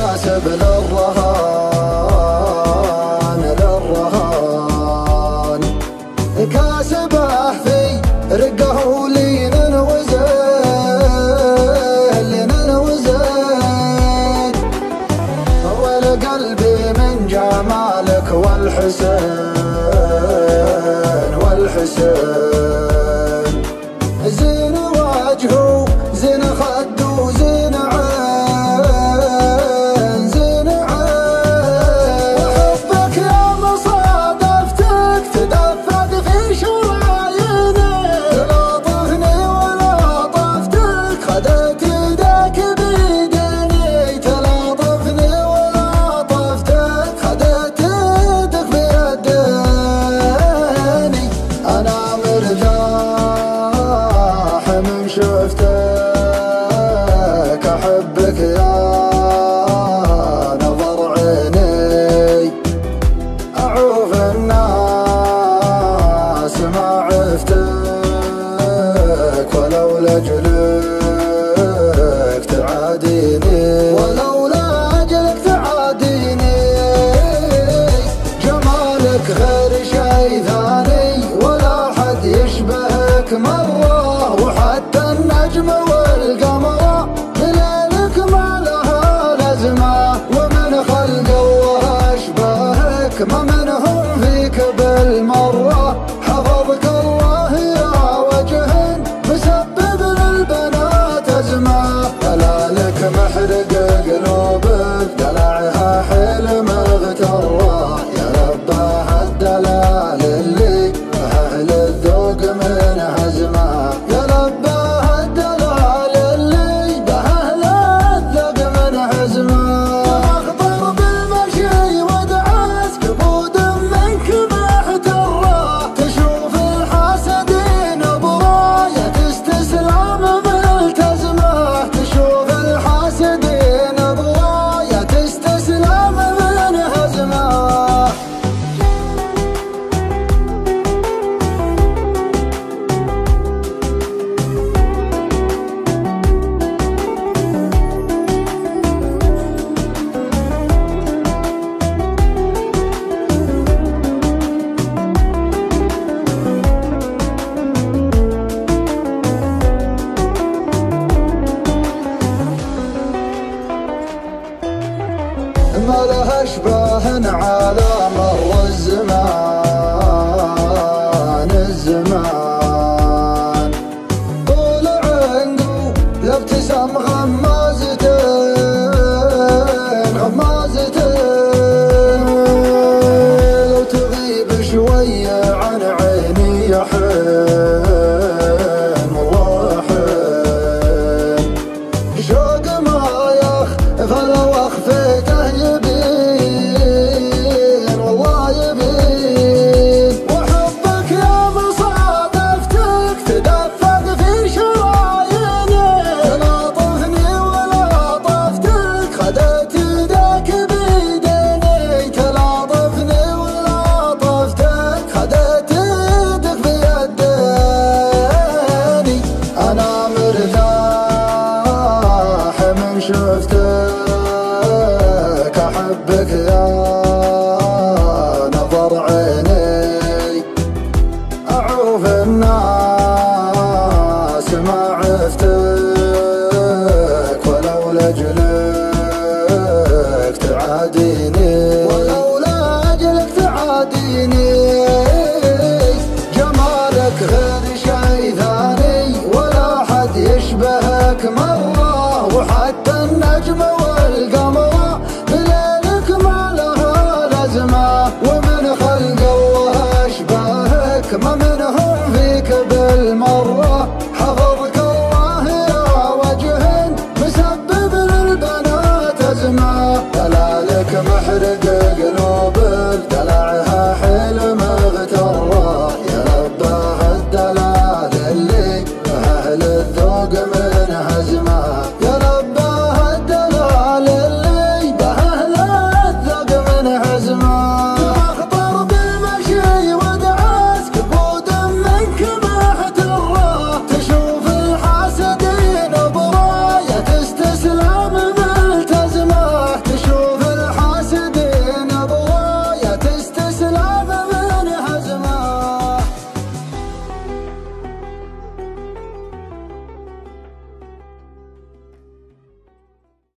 كاسب للرهان كاسبه في رقه ولين وزين والقلبي من جمالك والحسين زين وجهه زين خده زين عين زين عين وحبك يا مصادفتك تدفق في شراييني تلاطفني ولطفتك خدت يدك بيديني تلاطفني ولطفتك خدت يدك بيديني أنا مرتاح من شفتك أحبك يا نظر عيني أعوف الناس ما عفتك ولو لأجلك تعاديني ولولا أجلك تعاديني جمالك غير شي ثاني ولا حد يشبهك مرة وحتى النجم والقمر بليلك ما لها لازمة ومن خلق الله أشبهك ما منهم فيك بالمرة حفظك الله يا وجه مسبب للبنات أزمة دلالك محرق قلوبك دلعها حلم اغتره يا رباه الدلال اللي أهل الذوق من هزمه يا رباه الدلال اللي بأهل الذوق من هزمه أخضر بالمشي ودعس كبود منك محتره تشوف الحاسدين براية استسلام ملتزمه تشوف الحاسدين براية استسلام من هزمه ما لها اشباه على مر الزمان طول عنقه لابتسام غمازتين لو تغيب شوية عن عيني يا حين والله حين شوق ما فلو اخفيته يبين والله يبين وحبك يا مصادفتك تدفق في شراييني تلاطفني ولطفتك خدت يدك بيديني تلاطفني ولطفتك خدت يدك بيديني أنا مرتاح من شفتك أحبك يا نظر عيني أعوف الناس ما عفتك ولو لأجلك تعاديني ولولا أجلك تعاديني جمالك غير شي ثاني ولا حد يشبهك مرة وحتى النجم والقمر بليلك ما لها لازمة ومن خلق الله أشبهك ما منهم فيك بالمرة حفظك الله يا وجه مسبب للبنات أزمة دلالك محرق